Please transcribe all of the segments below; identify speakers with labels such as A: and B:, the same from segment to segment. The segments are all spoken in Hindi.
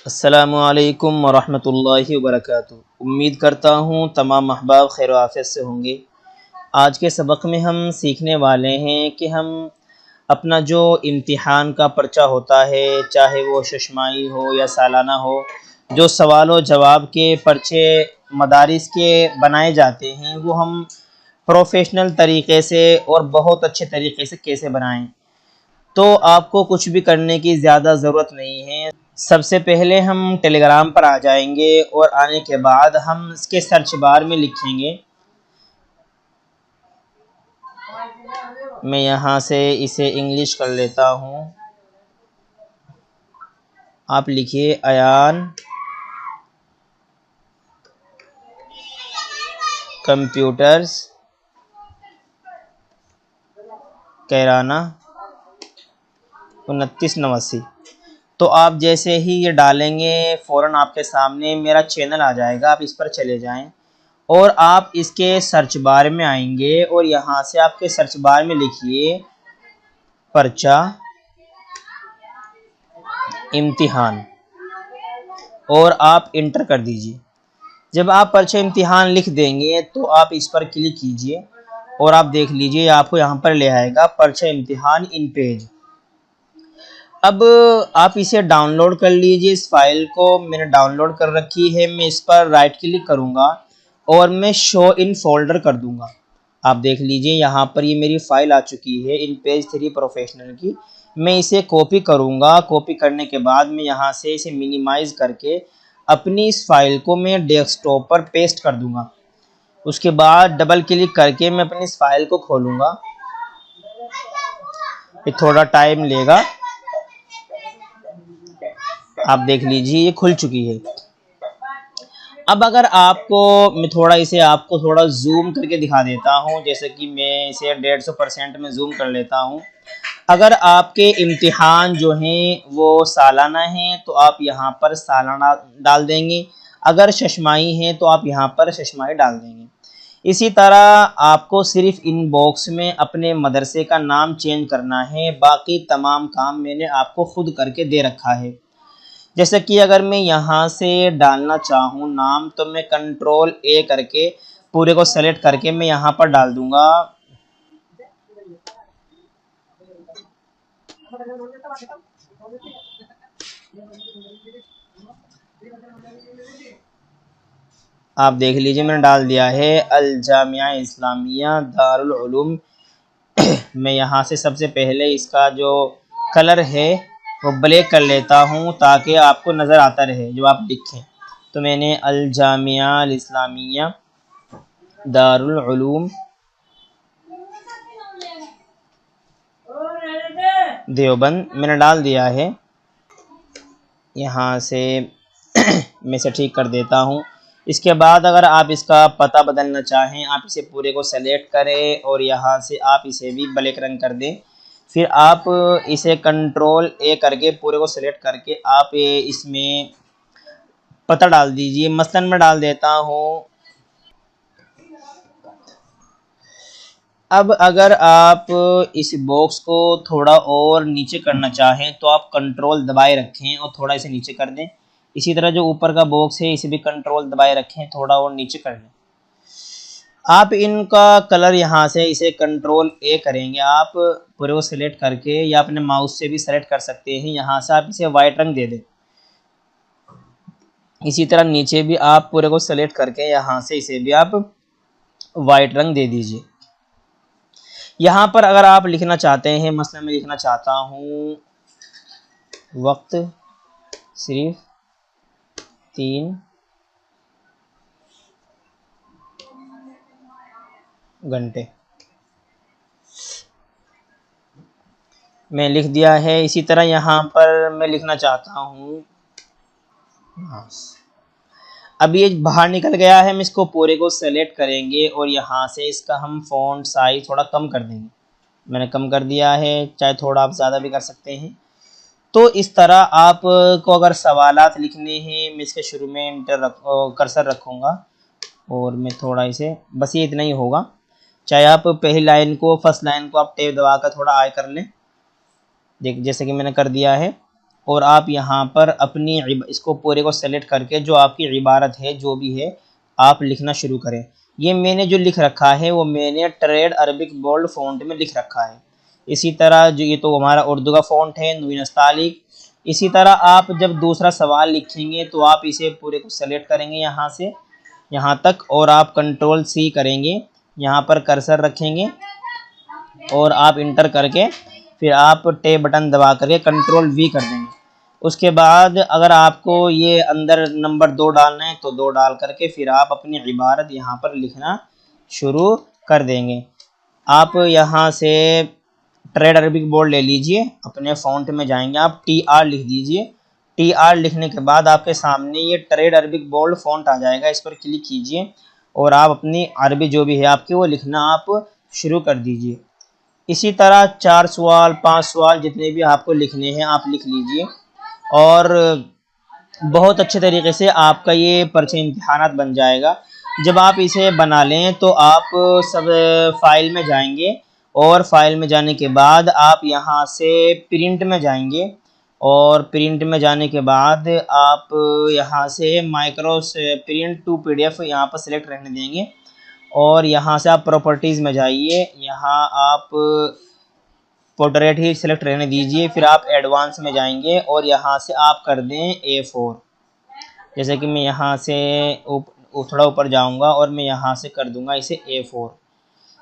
A: अस्सलामुअलैकुम वरहमतुल्लाहि वबरकातुहू। उम्मीद करता हूँ तमाम अहबाब खैर आफियत से होंगे। आज के सबक में हम सीखने वाले हैं कि हम अपना जो इम्तिहान का पर्चा होता है, चाहे वो शशमाही हो या सालाना हो, जो सवाल व जवाब के पर्चे मदारिस के बनाए जाते हैं, वो हम प्रोफेशनल तरीक़े से और बहुत अच्छे तरीक़े से कैसे बनाएं। तो आपको कुछ भी करने की ज़्यादा ज़रूरत नहीं है। सबसे पहले हम टेलीग्राम पर आ जाएंगे और आने के बाद हम इसके सर्च बार में लिखेंगे। मैं यहाँ से इसे इंग्लिश कर लेता हूँ। आप लिखिए अयान कंप्यूटर्स कैराना 2989। तो आप जैसे ही ये डालेंगे फ़ौरन आपके सामने मेरा चैनल आ जाएगा। आप इस पर चले जाएं और आप इसके सर्च बार में आएंगे और यहाँ से आपके सर्च बार में लिखिए पर्चा इम्तिहान और आप इंटर कर दीजिए। जब आप पर्चा इम्तिहान लिख देंगे तो आप इस पर क्लिक कीजिए और आप देख लीजिए आपको यहाँ पर ले आएगा पर्चा इम्तिहान इन पेज। अब आप इसे डाउनलोड कर लीजिए। इस फाइल को मैंने डाउनलोड कर रखी है। मैं इस पर राइट क्लिक करूँगा और मैं शो इन फोल्डर कर दूँगा। आप देख लीजिए यहाँ पर ये मेरी फ़ाइल आ चुकी है इन पेज 3 प्रोफेशनल की। मैं इसे कॉपी करूँगा। कॉपी करने के बाद मैं यहाँ से इसे मिनिमाइज़ करके अपनी इस फाइल को मैं डेस्कटॉप पर पेस्ट कर दूँगा। उसके बाद डबल क्लिक करके मैं अपनी इस फाइल को खोलूँगा। ये थोड़ा टाइम लेगा। आप देख लीजिए ये खुल चुकी है। अब अगर आपको मैं थोड़ा इसे आपको थोड़ा जूम करके दिखा देता हूँ, जैसे कि मैं इसे 150% में जूम कर लेता हूँ। अगर आपके इम्तिहान जो हैं वो सालाना हैं तो आप यहाँ पर सालाना डाल देंगे। अगर शशमाही हैं तो आप यहाँ पर शशमाही डाल देंगे। इसी तरह आपको सिर्फ इन बॉक्स में अपने मदरसे का नाम चेंज करना है। बाकी तमाम काम मैंने आपको खुद करके दे रखा है। जैसे कि अगर मैं यहाँ से डालना चाहूँ नाम तो मैं कंट्रोल ए करके पूरे को सेलेक्ट करके मैं यहाँ पर डाल दूँगा। आप देख लीजिए मैंने डाल दिया है अल जामिया इस्लामिया दारुल उलूम। मैं यहाँ से सबसे पहले इसका जो कलर है वो ब्लैक कर लेता हूँ ताकि आपको नज़र आता रहे जो आप लिखें। तो मैंने अल जामिया इस्लामिया दारुल उलूम देवबंद मैंने डाल दिया है। यहाँ से मैं इसे ठीक कर देता हूँ। इसके बाद अगर आप इसका पता बदलना चाहें आप इसे पूरे को सेलेक्ट करें और यहाँ से आप इसे भी ब्लैक रंग कर दें। फिर आप इसे कंट्रोल ए करके पूरे को सेलेक्ट करके आप इसमें पता डाल दीजिए। मसलन मैं डाल देता हूँ। अब अगर आप इस बॉक्स को थोड़ा और नीचे करना चाहें तो आप कंट्रोल दबाए रखें और थोड़ा इसे नीचे कर दें। इसी तरह जो ऊपर का बॉक्स है इसे भी कंट्रोल दबाए रखें, थोड़ा और नीचे कर दें। आप इनका कलर यहाँ से इसे कंट्रोल ए करेंगे आप पूरे को सिलेक्ट करके या अपने माउस से भी सेलेक्ट कर सकते हैं। यहाँ से आप इसे वाइट रंग दे दें। इसी तरह नीचे भी आप पूरे को सेलेक्ट करके यहाँ से इसे भी आप वाइट रंग दे दीजिए। यहाँ पर अगर आप लिखना चाहते हैं, मसलन मैं लिखना चाहता हूँ वक्त सिर्फ 3 घंटे, मैं लिख दिया है। इसी तरह यहाँ पर मैं लिखना चाहता हूँ अब ये बाहर निकल गया है। हम इसको पूरे को सेलेक्ट करेंगे और यहाँ से इसका हम फ़ॉन्ट साइज थोड़ा कम कर देंगे। मैंने कम कर दिया है, चाहे थोड़ा आप ज़्यादा भी कर सकते हैं। तो इस तरह आपको अगर सवालात लिखने हैं मैं इसके शुरू में कर्सर रखूँगा और मैं थोड़ा इसे बस ये इतना ही होगा। चाहे आप पहली लाइन को फर्स्ट लाइन को आप टैब दबा कर थोड़ा आगे कर लें, देख जैसे कि मैंने कर दिया है। और आप यहाँ पर अपनी इसको पूरे को सेलेक्ट करके जो आपकी इबारत है जो भी है आप लिखना शुरू करें। ये मैंने जो लिख रखा है वो मैंने ट्रेड अरबिक बोल्ड फ़ॉन्ट में लिख रखा है। इसी तरह जो ये तो हमारा उर्दू का फ़ॉन्ट है नून नस्तालिक। इसी तरह आप जब दूसरा सवाल लिखेंगे तो आप इसे पूरे को सेलेक्ट करेंगे यहाँ से यहाँ तक और आप कंट्रोल सी करेंगे, यहाँ पर कर्सर रखेंगे और आप इंटर करके फिर आप टैब बटन दबा करके कंट्रोल वी कर देंगे। उसके बाद अगर आपको ये अंदर नंबर 2 डालना है तो 2 डाल करके फिर आप अपनी इबारत यहाँ पर लिखना शुरू कर देंगे। आप यहाँ से ट्रेड अरबिक बोल्ड ले लीजिए, अपने फ़ॉन्ट में जाएंगे आप TR लिख दीजिए। TR लिखने के बाद आपके सामने ये ट्रेड अरबिक बोल्ड फ़ॉन्ट आ जाएगा, इस पर क्लिक कीजिए और आप अपनी अरबी जो भी है आपकी वो लिखना आप शुरू कर दीजिए। इसी तरह 4 सवाल 5 सवाल जितने भी आपको लिखने हैं आप लिख लीजिए और बहुत अच्छे तरीके से आपका ये पर्चे इम्तिहानात बन जाएगा। जब आप इसे बना लें तो आप सब फाइल में जाएंगे और फाइल में जाने के बाद आप यहाँ से प्रिंट में जाएंगे और प्रिंट में जाने के बाद आप यहाँ से माइक्रो प्रिंट टू PDF यहाँ पर सिलेक्ट रहने देंगे और यहाँ से आप प्रॉपर्टीज़ में जाइए, यहाँ आप पोर्ट्रेट ही सिलेक्ट रहने दीजिए। फिर आप एडवांस में जाएंगे और यहाँ से आप कर दें A4। जैसे कि मैं यहाँ से थोड़ा ऊपर जाऊँगा और मैं यहाँ से कर दूँगा इसे A4।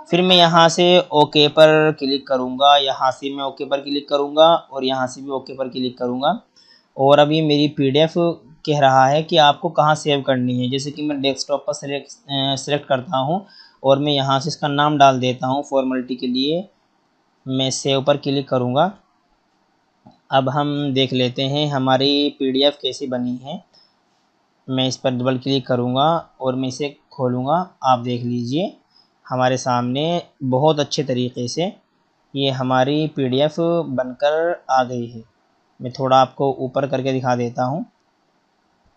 A: फिर मैं यहाँ से ओके पर क्लिक करूँगा, यहाँ से मैं ओके पर क्लिक करूँगा और यहाँ से भी ओके पर क्लिक करूँगा। और अभी मेरी PDF कह रहा है कि आपको कहाँ सेव करनी है। जैसे कि मैं डेस्कटॉप पर सेलेक्ट करता हूँ और मैं यहाँ से इसका नाम डाल देता हूँ फॉर्मेलिटी के लिए। मैं सेव पर क्लिक करूँगा। अब हम देख लेते हैं हमारी PDF कैसी बनी है। मैं इस पर डबल क्लिक करूँगा और मैं इसे खोलूँगा। आप देख लीजिए हमारे सामने बहुत अच्छे तरीके से ये हमारी PDF बनकर आ गई है। मैं थोड़ा आपको ऊपर करके दिखा देता हूँ,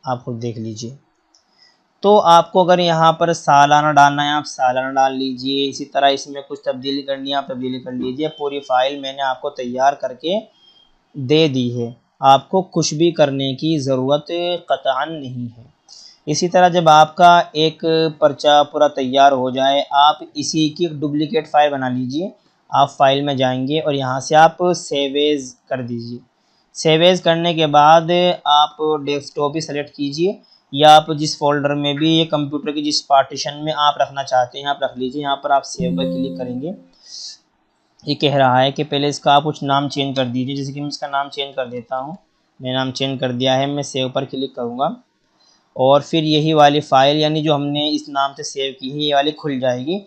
A: आप खुद देख लीजिए। तो आपको अगर यहाँ पर सालाना डालना है आप सालाना डाल लीजिए। इसी तरह इसमें कुछ तब्दीली करनी है आप तब्दीली कर लीजिए। पूरी फाइल मैंने आपको तैयार करके दे दी है, आपको कुछ भी करने की ज़रूरत क़तअन नहीं है। इसी तरह जब आपका एक पर्चा पूरा तैयार हो जाए आप इसी की डुप्लिकेट फ़ाइल बना लीजिए। आप फाइल में जाएंगे और यहाँ से आप सेव एज़ कर दीजिए। सेव एज़ करने के बाद आप डेस्कटॉप भी सेलेक्ट कीजिए या आप जिस फोल्डर में भी ये कंप्यूटर की जिस पार्टीशन में आप रखना चाहते हैं आप रख लीजिए। यहाँ पर आप सेव पर क्लिक करेंगे। ये कह रहा है कि पहले इसका आप कुछ नाम चेंज कर दीजिए। जैसे कि मैं इसका नाम चेंज कर देता हूँ, मैं नाम चेंज कर दिया है। मैं सेव पर क्लिक करूँगा और फिर यही वाली फ़ाइल यानी जो हमने इस नाम से सेव की है ये वाली खुल जाएगी।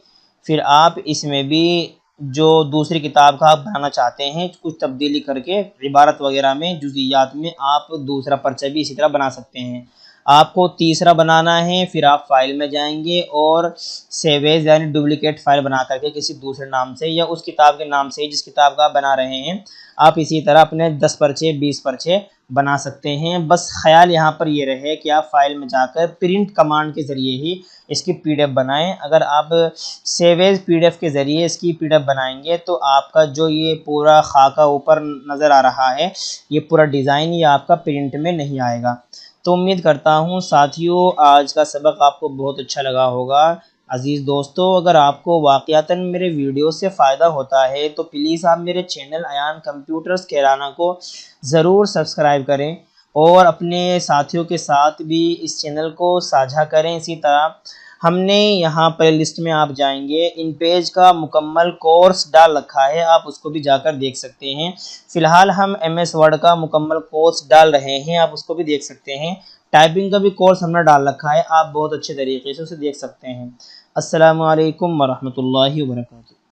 A: फिर आप इसमें भी जो दूसरी किताब का आप बनाना चाहते हैं कुछ तब्दीली करके इबारत वगैरह में जुज़ियात में आप दूसरा पर्चा भी इसी तरह बना सकते हैं। आपको तीसरा बनाना है फिर आप फाइल में जाएंगे और सेव एज़ यानी डुप्लिकेट फ़ाइल बना करके किसी दूसरे नाम से या उस किताब के नाम से जिस किताब का आप बना रहे हैं आप इसी तरह अपने 10 पर्चे 20 पर्चे बना सकते हैं। बस ख्याल यहाँ पर ये रहे कि आप फाइल में जाकर प्रिंट कमांड के ज़रिए ही इसकी PDF बनाएं। अगर आप सेव एज़ PDF के ज़रिए इसकी PDF बनाएंगे तो आपका जो ये पूरा खाका ऊपर नज़र आ रहा है ये पूरा डिज़ाइन ये आपका प्रिंट में नहीं आएगा। तो उम्मीद करता हूँ साथियों आज का सबक आपको बहुत अच्छा लगा होगा। अज़ीज़ दोस्तों अगर आपको वाक़यातन मेरे वीडियो से फ़ायदा होता है तो प्लीज़ आप मेरे चैनल अयान कंप्यूटर्स कैराना को ज़रूर सब्सक्राइब करें और अपने साथियों के साथ भी इस चैनल को साझा करें। इसी तरह हमने यहाँ प्ले लिस्ट में आप जाएंगे इन पेज का मुकम्मल कोर्स डाल रखा है, आप उसको भी जाकर देख सकते हैं। फ़िलहाल हम MS वर्ड का मुकम्मल कोर्स डाल रहे हैं, आप उसको भी देख सकते हैं। टाइपिंग का भी कोर्स हमने डाल रखा है, आप बहुत अच्छे तरीके से उसे देख सकते हैं। अस्सलामु अलैकुम वरहमतुल्लाहि वबरकातुहू।